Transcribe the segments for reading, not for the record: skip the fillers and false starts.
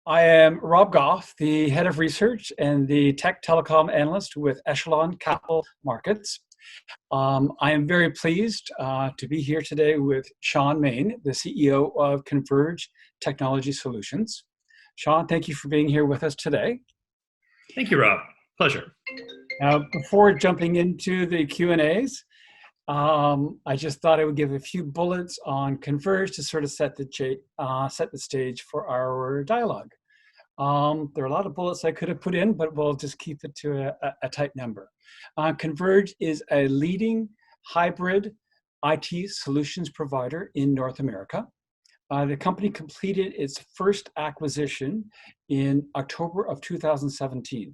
I am Rob Goff, the head of research and the tech telecom analyst with Echelon Capital Markets. I am very pleased to be here today with Sean Main, the CEO of Converge Technology Solutions. Sean, thank you for being here with us today. Thank you, Rob. Pleasure. Now, before jumping into the Q&As, I just thought I would give a few bullets on Converge to sort of set the stage for our dialogue. There are a lot of bullets I could have put in, but we'll just keep it to a tight number. Converge is a leading hybrid IT solutions provider in North America. The company completed its first acquisition in October of 2017.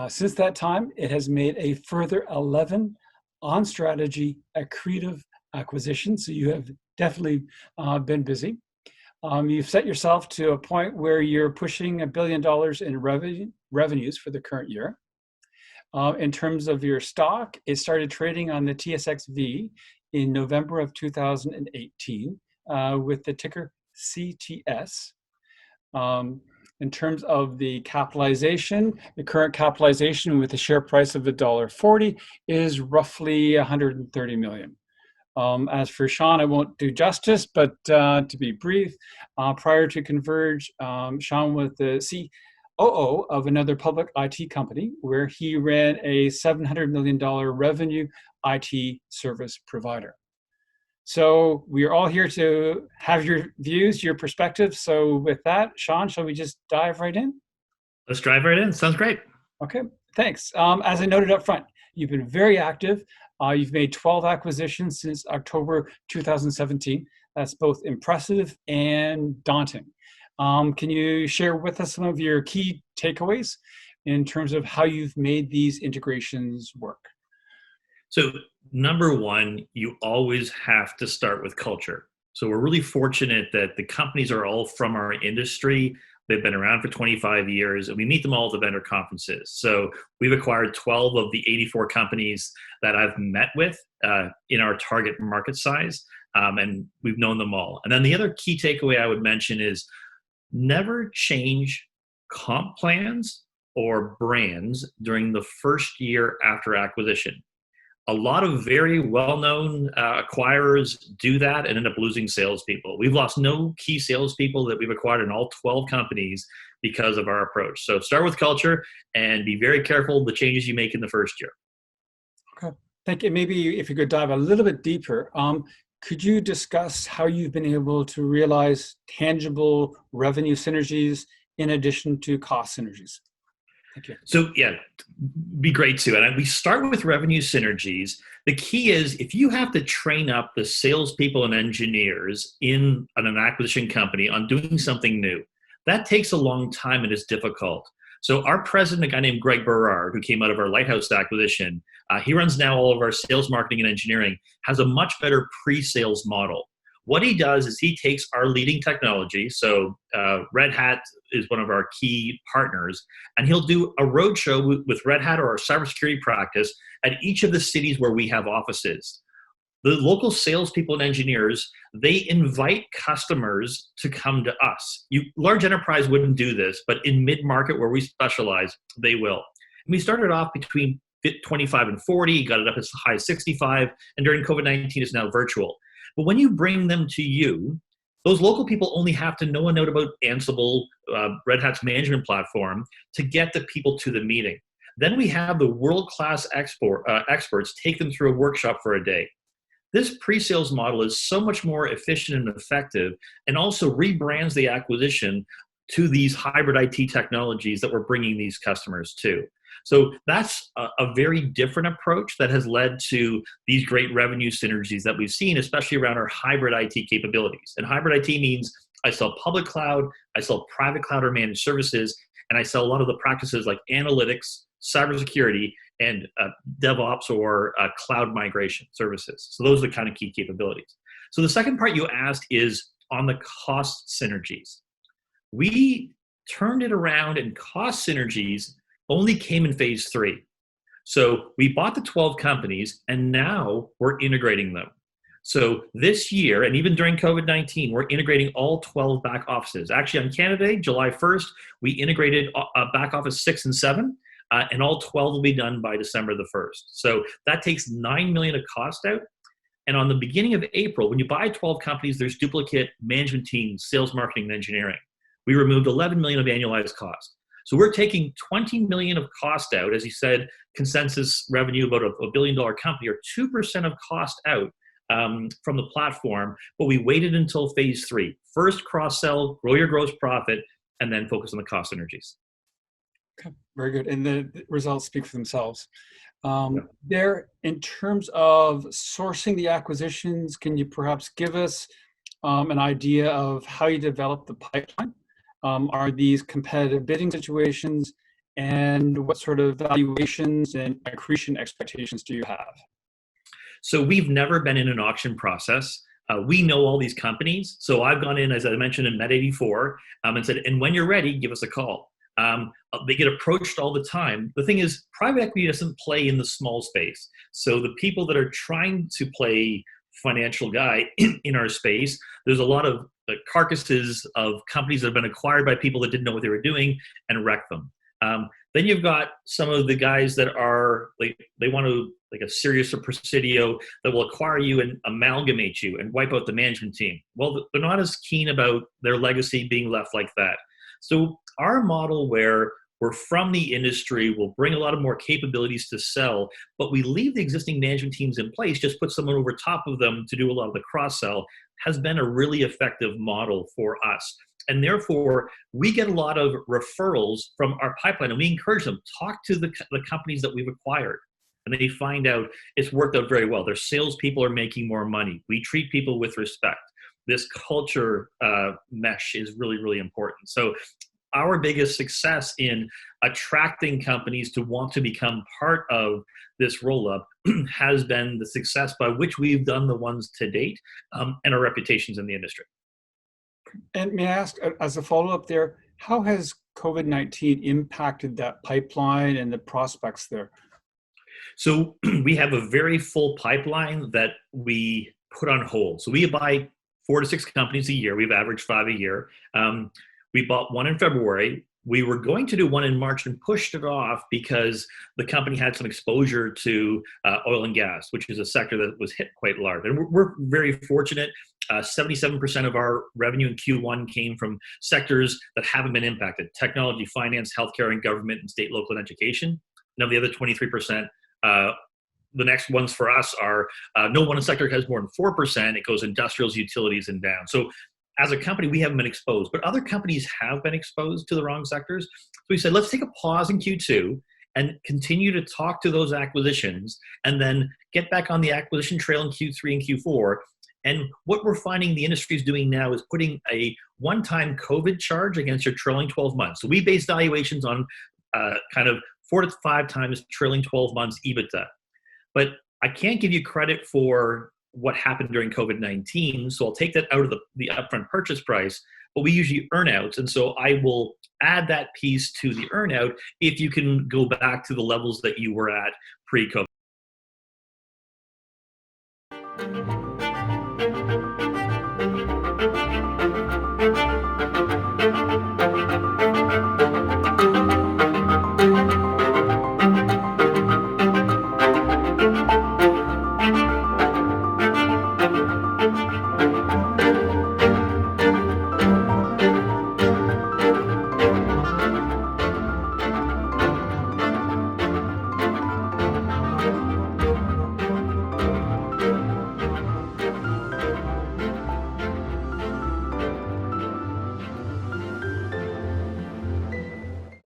Since that time, it has made a further 11 on-strategy accretive acquisitions, so you have definitely been busy. You've set yourself to a point where you're pushing $1 billion in revenues for the current year. In terms of your stock, it started trading on the TSXV in November of 2018 with the ticker CTS. In terms of the capitalization, the current capitalization with a share price of $1.40 is roughly $130 million. As for Sean, I won't do justice, but to be brief, prior to Converge, Sean was the COO of another public IT company where he ran a $700 million revenue IT service provider. So we are all here to have your views, your perspectives. So with that, Sean, shall we just dive right in? Let's dive right in. Sounds great. Okay, thanks. As I noted up front, you've been very active. You've made 12 acquisitions since October 2017. That's both impressive and daunting. Can you share with us some of your key takeaways in terms of how you've made these integrations work? So number one, you always have to start with culture. So we're really fortunate that the companies are all from our industry. They've been around for 25 years, and we meet them all at the vendor conferences. So we've acquired 12 of the 84 companies that I've met with in our target market size, and we've known them all. And then the other key takeaway I would mention is never change comp plans or brands during the first year after acquisition. A lot of very well-known acquirers do that and end up losing salespeople. We've lost no key salespeople that we've acquired in all 12 companies because of our approach. So start with culture and be very careful of the changes you make in the first year. Okay, thank you. Maybe if you could dive a little bit deeper, could you discuss how you've been able to realize tangible revenue synergies in addition to cost synergies? Thank you. So yeah, be great too. And we start with revenue synergies. The key is if you have to train up the salespeople and engineers in an acquisition company on doing something new, that takes a long time and is difficult. So our president, a guy named Greg Berard, who came out of our Lighthouse acquisition, he runs now all of our sales, marketing, and engineering, has a much better pre-sales model. What he does is he takes our leading technology, so Red Hat is one of our key partners, and he'll do a roadshow with Red Hat or our cybersecurity practice at each of the cities where we have offices. The local salespeople and engineers, they invite customers to come to us. Large enterprise wouldn't do this, but in mid-market where we specialize, they will. And we started off between 25 and 40, got it up as high as 65, and during COVID-19 it's now virtual. But when you bring them to you, those local people only have to know a note about Ansible, Red Hat's management platform, to get the people to the meeting. Then we have the world-class experts take them through a workshop for a day. This pre-sales model is so much more efficient and effective, and also rebrands the acquisition to these hybrid IT technologies that we're bringing these customers to. So that's a very different approach that has led to these great revenue synergies that we've seen, especially around our hybrid IT capabilities. And hybrid IT means I sell public cloud, I sell private cloud or managed services, and I sell a lot of the practices like analytics, cybersecurity, and DevOps or cloud migration services. So those are the kind of key capabilities. So the second part you asked is on the cost synergies. We turned it around, and cost synergies only came in phase 3. So we bought the 12 companies, and now we're integrating them. So this year, and even during COVID-19, we're integrating all 12 back offices. Actually, on Canada Day, July 1st, we integrated back office 6 and 7, and all 12 will be done by December the 1st. So that takes $9 million of cost out. And on the beginning of April, when you buy 12 companies, there's duplicate management teams, sales, marketing, and engineering. We removed $11 million of annualized cost. So we're taking $20 million of cost out. As you said, consensus revenue about a $1 billion company, or 2% of cost out from the platform. But we waited until phase 3. First cross-sell, grow your gross profit, and then focus on the cost synergies. Okay, very good. And the results speak for themselves. There, in terms of sourcing the acquisitions, can you perhaps give us an idea of how you develop the pipeline? Are these competitive bidding situations, and what sort of valuations and accretion expectations do you have? So we've never been in an auction process. We know all these companies. So I've gone in, as I mentioned, in Med84 and said, and when you're ready, give us a call. They get approached all the time. The thing is, private equity doesn't play in the small space. So the people that are trying to play financial guy in our space, there's a lot of carcasses of companies that have been acquired by people that didn't know what they were doing and wreck them. Then you've got some of the guys that are like, they want to, like a Sirius or Presidio, that will acquire you and amalgamate you and wipe out the management team. Well, they're not as keen about their legacy being left like that. So our model, where we're from the industry, we'll bring a lot of more capabilities to sell, but we leave the existing management teams in place, just put someone over top of them to do a lot of the cross-sell, has been a really effective model for us. And therefore, we get a lot of referrals from our pipeline, and we encourage them, talk to the companies that we've acquired. And they find out it's worked out very well. Their salespeople are making more money. We treat people with respect. This culture mesh is really, really important. So our biggest success in attracting companies to want to become part of this roll-up has been the success by which we've done the ones to date, and our reputations in the industry. And may I ask, as a follow-up there, how has COVID-19 impacted that pipeline and the prospects there? So we have a very full pipeline that we put on hold. So we buy 4 to 6 companies a year. We've averaged 5 a year. We bought one in February. We were going to do one in March and pushed it off because the company had some exposure to oil and gas, which is a sector that was hit quite large. And we're very fortunate. 77% of our revenue in Q1 came from sectors that haven't been impacted: technology, finance, healthcare, and government, and state, local, and education. Now the other 23%, the next ones for us are no one sector has more than 4%. It goes industrials, utilities, and down. So as a company, we haven't been exposed, but other companies have been exposed to the wrong sectors. So we said, let's take a pause in Q2 and continue to talk to those acquisitions, and then get back on the acquisition trail in Q3 and Q4. And what we're finding the industry is doing now is putting a one-time COVID charge against your trailing 12 months. So we base valuations on kind of 4 to 5 times trailing 12 months EBITDA. But I can't give you credit for what happened during COVID-19, so I'll take that out of the upfront purchase price, but we usually earn-outs, and so I will add that piece to the earn-out if you can go back to the levels that you were at pre-COVID.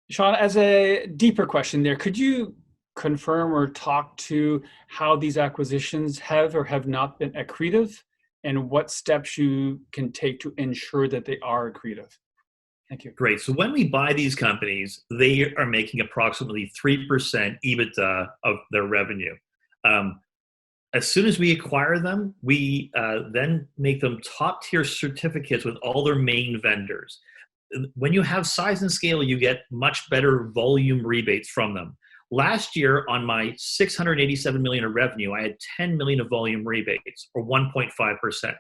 Sean, as a deeper question there, could you confirm or talk to how these acquisitions have or have not been accretive, and what steps you can take to ensure that they are accretive? Thank you. Great. So when we buy these companies, they are making approximately 3% EBITDA of their revenue. As soon as we acquire them, we then make them top-tier certificates with all their main vendors. When you have size and scale, you get much better volume rebates from them. Last year, on my 687 million of revenue, I had 10 million of volume rebates, or 1.5%.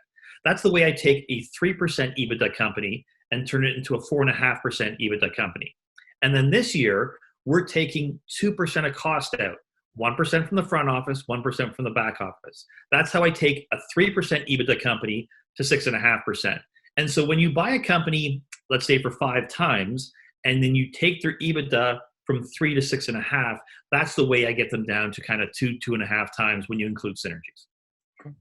That's the way I take a 3% EBITDA company and turn it into a 4.5% EBITDA company. And then this year, we're taking 2% of cost out, 1% from the front office, 1% from the back office. That's how I take a 3% EBITDA company to 6.5%. And so when you buy a company, let's say for 5 times, and then you take their EBITDA from 3 to 6.5, that's the way I get them down to kind of 2.5 times when you include synergies. Okay.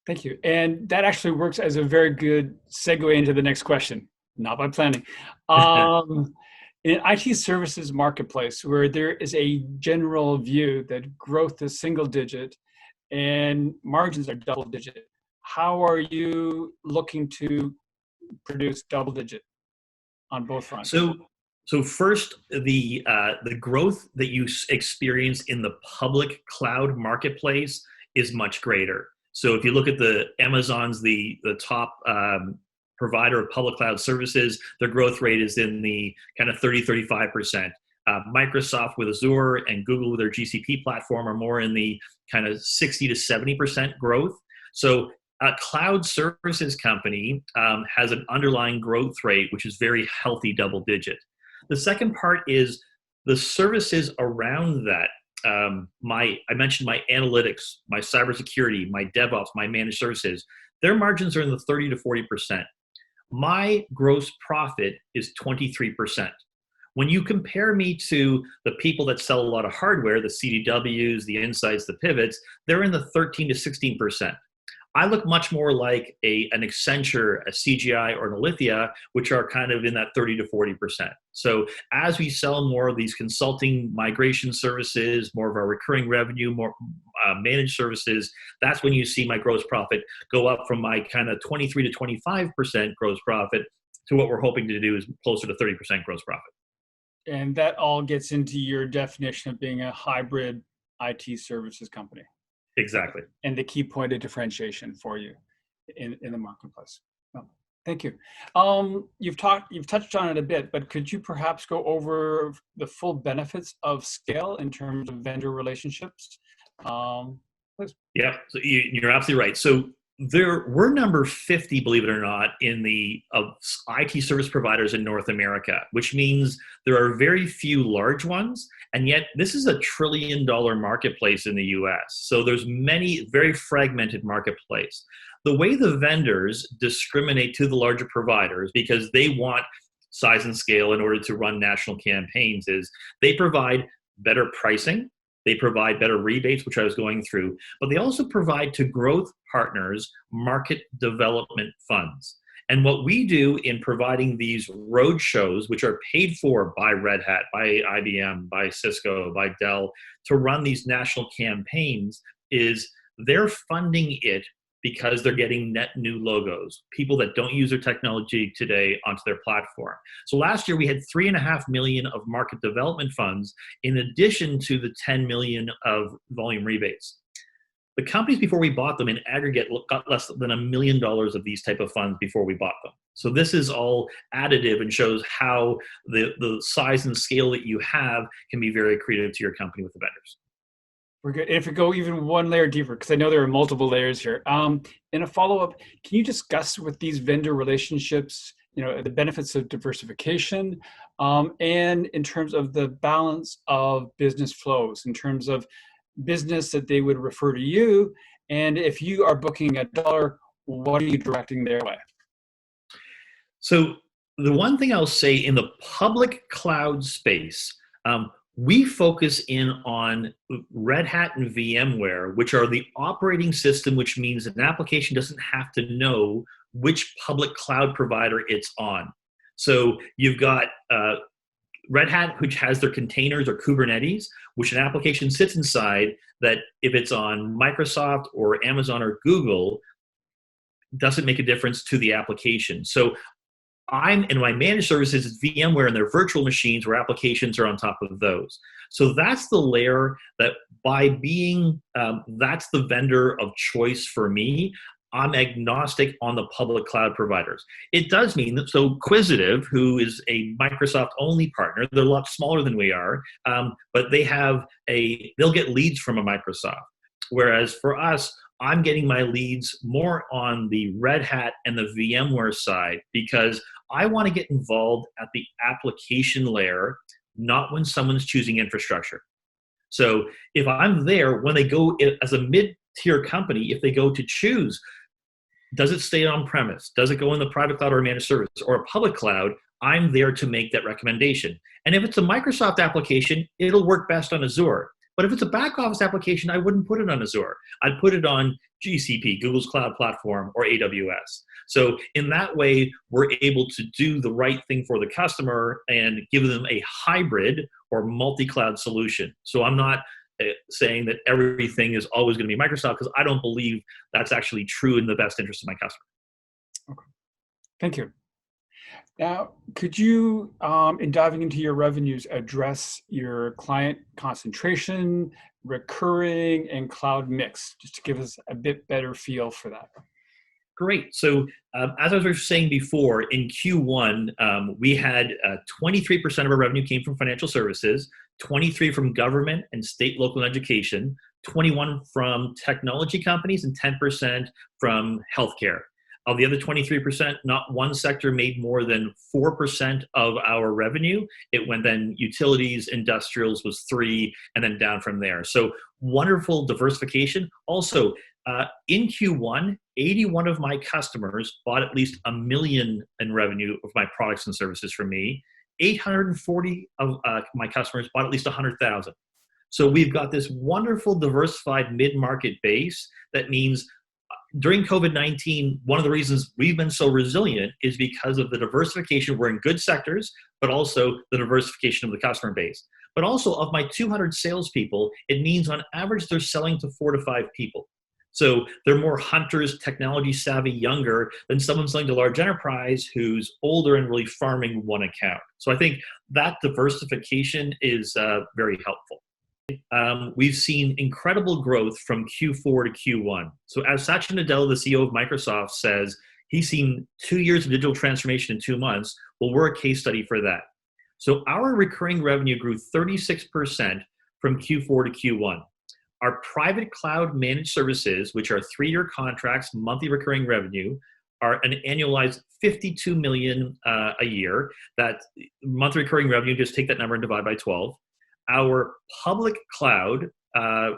Thank you. And that actually works as a very good segue into the next question, not by planning. In IT services marketplace, where there is a general view that growth is single digit and margins are double digit, how are you looking to produce double digit on both fronts? So first, the growth that you experience in the public cloud marketplace is much greater. So if you look at the Amazon's, the top provider of public cloud services, their growth rate is in the kind of 35%. Microsoft with Azure and Google with their GCP platform are more in the kind of 60 to 70% growth. So a cloud services company has an underlying growth rate which is very healthy, double digit. The second part is the services around that. I mentioned my analytics, my cybersecurity, my DevOps, my managed services. Their margins are in the 30 to 40%. My gross profit is 23%. When you compare me to the people that sell a lot of hardware, the CDWs, the Insights, the Pivots, they're in the 13 to 16%. I look much more like an Accenture, a CGI, or an Alithya, which are kind of in that 30 to 40%. So as we sell more of these consulting migration services, more of our recurring revenue, more managed services, that's when you see my gross profit go up from my kind of 23 to 25% gross profit to what we're hoping to do is closer to 30% gross profit. And that all gets into your definition of being a hybrid IT services company. Exactly. And the key point of differentiation for you in the marketplace. Well, thank you. You've touched on it a bit, but could you perhaps go over the full benefits of scale in terms of vendor relationships? Please. Yeah, so you're absolutely right. So we're number 50, believe it or not, in the IT service providers in North America, which means there are very few large ones, and yet this is a $1 trillion marketplace in the US. So there's many, very fragmented marketplace. The way the vendors discriminate to the larger providers, because they want size and scale in order to run national campaigns, is they provide better pricing, they provide better rebates, which I was going through, but they also provide to growth partners market development funds. And what we do in providing these road shows, which are paid for by Red Hat, by IBM, by Cisco, by Dell, to run these national campaigns, is they're funding it because they're getting net new logos, people that don't use their technology today onto their platform. So last year we had 3.5 million of market development funds in addition to the 10 million of volume rebates. The companies before we bought them in aggregate got less than $1 million of these type of funds before we bought them. So this is all additive and shows how the size and scale that you have can be very accretive to your company with the vendors. We're good. If we go even one layer deeper, because I know there are multiple layers here. In a follow-up, can you discuss with these vendor relationships, the benefits of diversification, and in terms of the balance of business flows, in terms of business that they would refer to you, and if you are booking $1, what are you directing their way? So the one thing I'll say in the public cloud space, we focus in on Red Hat and VMware, which are the operating system, which means an application doesn't have to know which public cloud provider it's on. So you've got Red Hat, which has their containers or Kubernetes, which an application sits inside, that if it's on Microsoft or Amazon or Google, doesn't make a difference to the application. So I'm in my managed services, it's VMware and their virtual machines where applications are on top of those. So that's the layer that by being, that's the vendor of choice for me. I'm agnostic on the public cloud providers. It does mean that, so Quisitive, who is a Microsoft only partner, they're a lot smaller than we are, but they'll get leads from a Microsoft. Whereas for us, I'm getting my leads more on the Red Hat and the VMware side because I want to get involved at the application layer, not when someone's choosing infrastructure. So if I'm there, when they go as a mid-tier company, if they go to choose, does it stay on premise? Does it go in the private cloud or a managed service or a public cloud? I'm there to make that recommendation. And if it's a Microsoft application, it'll work best on Azure. But if it's a back office application, I wouldn't put it on Azure. I'd put it on GCP, Google's cloud platform, or AWS. So in that way, we're able to do the right thing for the customer and give them a hybrid or multi-cloud solution. So I'm not saying that everything is always going to be Microsoft, because I don't believe that's actually true in the best interest of my customer. Okay. Thank you. Now, could you, in diving into your revenues, address your client concentration, recurring, and cloud mix, just to give us a bit better feel for that? Great. So as I was saying before, in Q1, we had 23% of our revenue came from financial services, 23% from government and state, local, and education, 21% from technology companies, and 10% from healthcare. Of the other 23%, not one sector made more than 4% of our revenue. It went then utilities, industrials was 3%, and then down from there. So wonderful diversification. Also, in Q1, 81 of my customers bought at least $1 million in revenue of my products and services from me. 840 of my customers bought at least 100,000. So we've got this wonderful diversified mid-market base. That means during COVID-19, one of the reasons we've been so resilient is because of the diversification. We're in good sectors, but also the diversification of the customer base. But also, of my 200 salespeople, it means on average they're selling to 4 to 5 people. So they're more hunters, technology savvy, younger than someone selling to large enterprise who's older and really farming one account. So I think that diversification is very helpful. We've seen incredible growth from Q4 to Q1. So as Satya Nadella, the CEO of Microsoft, says, he's seen 2 years of digital transformation in 2 months. Well, we're a case study for that. So our recurring revenue grew 36% from Q4 to Q1. Our private cloud managed services, which are 3-year contracts, monthly recurring revenue, are an annualized $52 million a year. That monthly recurring revenue, just take that number and divide by 12. Our public cloud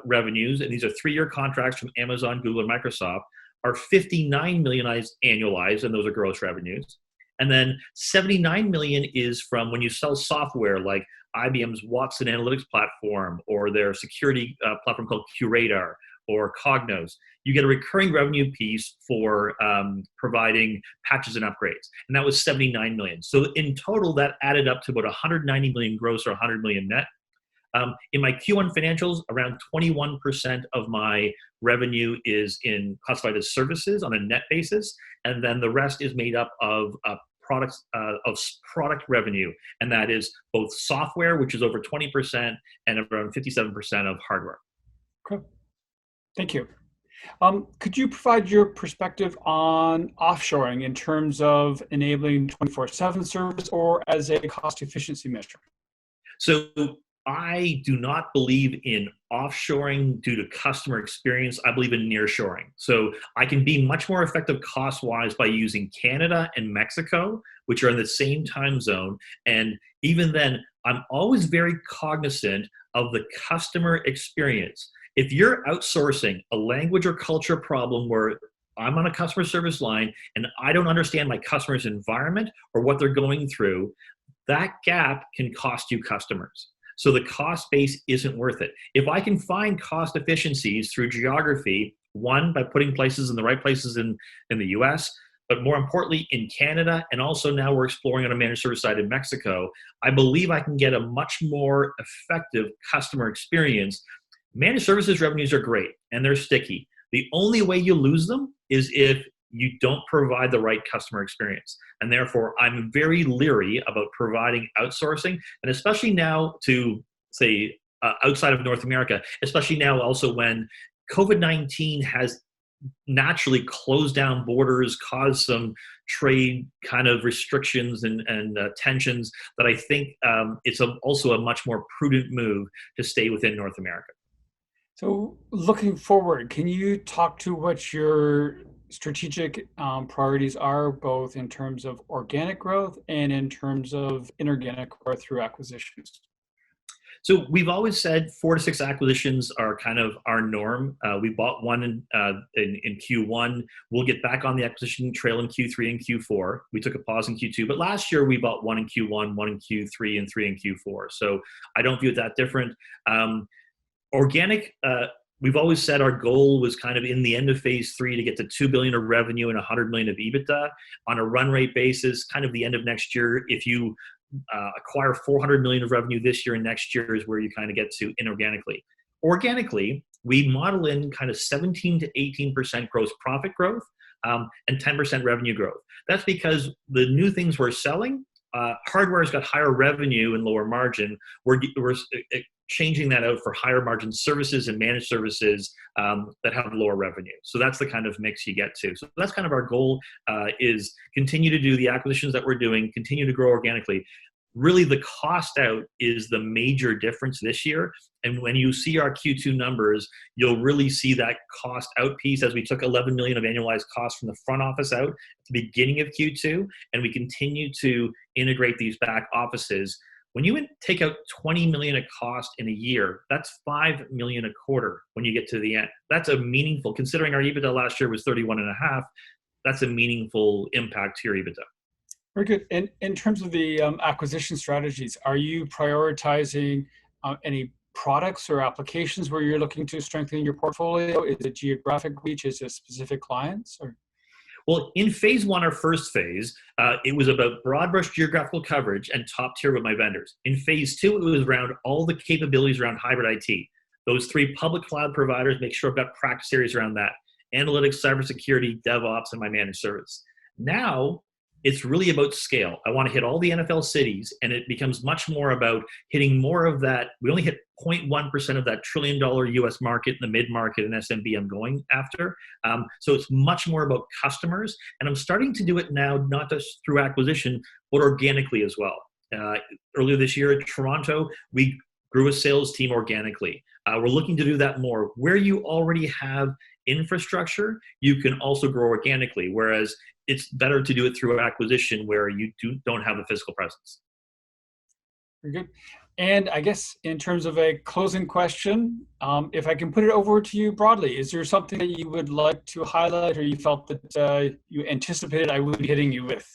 revenues, and these are 3-year contracts from Amazon, Google, and Microsoft, are $59 million annualized, and those are gross revenues. And then $79 million is from when you sell software like IBM's Watson Analytics platform or their security platform called QRadar or Cognos. You get a recurring revenue piece for providing patches and upgrades. And that was $79 million. So in total, that added up to about $190 million gross or $100 million net. In my Q1 financials, around 21% of my revenue is classified as services on a net basis, and then the rest is made up of product revenue, and that is both software, which is over 20%, and around 57% of hardware. Okay, thank you. Could you provide your perspective on offshoring in terms of enabling 24/7 service or as a cost efficiency measure? So I do not believe in offshoring due to customer experience. I believe in nearshoring. So I can be much more effective cost-wise by using Canada and Mexico, which are in the same time zone. And even then, I'm always very cognizant of the customer experience. If you're outsourcing a language or culture problem where I'm on a customer service line and I don't understand my customer's environment or what they're going through, that gap can cost you customers. So the cost base isn't worth it. If I can find cost efficiencies through geography, one, by putting places in the right places in the US, but more importantly in Canada, and also now we're exploring on a managed service side in Mexico, I believe I can get a much more effective customer experience. Managed services revenues are great and they're sticky. The only way you lose them is if you don't provide the right customer experience. And therefore, I'm very leery about providing outsourcing, and especially now to, say, outside of North America, especially now also when COVID-19 has naturally close down borders, cause some trade kind of restrictions and tensions, that I think it's also a much more prudent move to stay within North America. So looking forward, can you talk to what your strategic priorities are, both in terms of organic growth and in terms of inorganic growth through acquisitions? So we've always said 4 to 6 acquisitions are kind of our norm. We bought one in Q1. We'll get back on the acquisition trail in Q3 and Q4. We took a pause in Q2, but last year we bought one in Q1, one in Q3, and 3 in Q4. So I don't view it that different. Organic, we've always said our goal was kind of in the end of phase 3 to get to 2 billion of revenue and 100 million of EBITDA on a run rate basis, kind of the end of next year. If you acquire 400 million of revenue this year and next year is where you kind of get to inorganically. Organically, we model in kind of 17 to 18% gross profit growth and 10% revenue growth. That's because the new things we're selling, hardware has got higher revenue and lower margin. We're changing that out for higher margin services and managed services that have lower revenue. So that's the kind of mix you get to. So that's kind of our goal, is continue to do the acquisitions that we're doing, continue to grow organically. Really, the cost out is the major difference this year. And when you see our Q2 numbers, you'll really see that cost out piece, as we took 11 million of annualized costs from the front office out at the beginning of Q2, and we continue to integrate these back offices. When you take out 20 million of cost in a year, that's 5 million a quarter when you get to the end. That's a meaningful, considering our EBITDA last year was 31.5, that's a meaningful impact to your EBITDA. Very good. And in terms of the acquisition strategies, are you prioritizing any products or applications where you're looking to strengthen your portfolio? Is it geographic reach? Is it specific clients? Or? Well, in phase 1, our first phase, it was about broad brush geographical coverage and top tier with my vendors. In phase 2, it was around all the capabilities around hybrid IT. Those 3 public cloud providers, make sure I've got practice areas around that. Analytics, cybersecurity, DevOps, and my managed service. Now, it's really about scale. I want to hit all the NFL cities, and it becomes much more about hitting more of that. We only hit 0.1% of that $1 trillion US market, the mid-market and SMB I'm going after. So it's much more about customers, and I'm starting to do it now, not just through acquisition, but organically as well. Earlier this year at Toronto, we grew a sales team organically. We're looking to do that more. Where you already have infrastructure, you can also grow organically, whereas it's better to do it through acquisition where you don't have a physical presence. Very good. And I guess in terms of a closing question, if I can put it over to you broadly, is there something that you would like to highlight or you felt that you anticipated I would be hitting you with?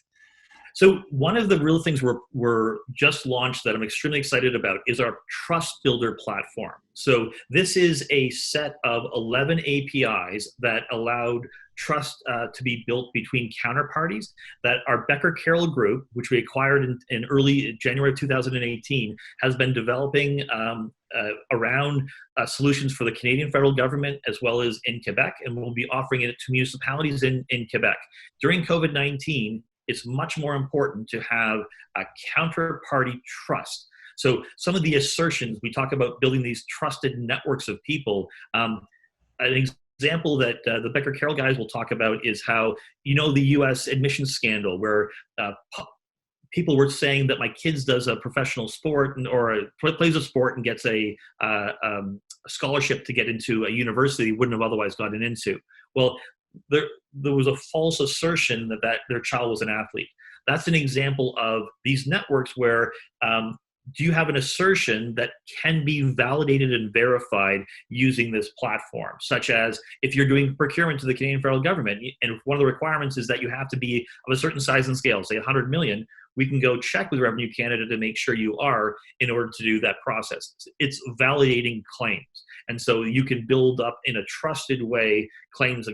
So one of the real things we're just launched that I'm extremely excited about is our Trust Builder platform. So this is a set of 11 APIs that allowed trust to be built between counterparties that our Becker Carroll group, which we acquired in early January 2018, has been developing around solutions for the Canadian federal government as well as in Quebec, and we'll be offering it to municipalities in Quebec. During COVID-19, it's much more important to have a counterparty trust. So some of the assertions, we talk about building these trusted networks of people. An example that the Becker Carroll guys will talk about is how, the US admissions scandal where people were saying that my kids does a professional sport or plays a sport and gets a scholarship to get into a university he wouldn't have otherwise gotten into. Well, there was a false assertion that their child was an athlete. That's an example of these networks where do you have an assertion that can be validated and verified using this platform, such as if you're doing procurement to the Canadian federal government, and one of the requirements is that you have to be of a certain size and scale, say 100 million, we can go check with Revenue Canada to make sure you are in order to do that process. It's validating claims. And so you can build up in a trusted way claims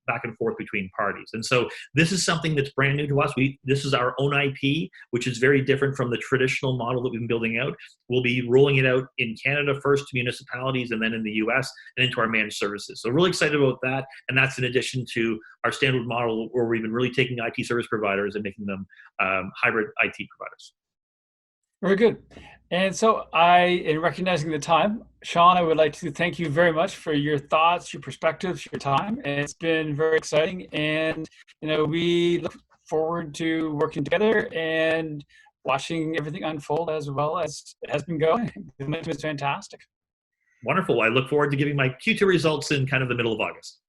back and forth between parties. And so this is something that's brand new to us. This is our own IP, which is very different from the traditional model that we've been building out. We'll be rolling it out in Canada first to municipalities and then in the US and into our managed services. So really excited about that. And that's in addition to our standard model where we've been really taking IT service providers and making them hybrid IT providers. Very good. And so in recognizing the time, Sean, I would like to thank you very much for your thoughts, your perspectives, your time. It's been very exciting. And, we look forward to working together and watching everything unfold as well as it has been going. The momentum is fantastic. Wonderful. I look forward to giving my Q2 results in kind of the middle of August.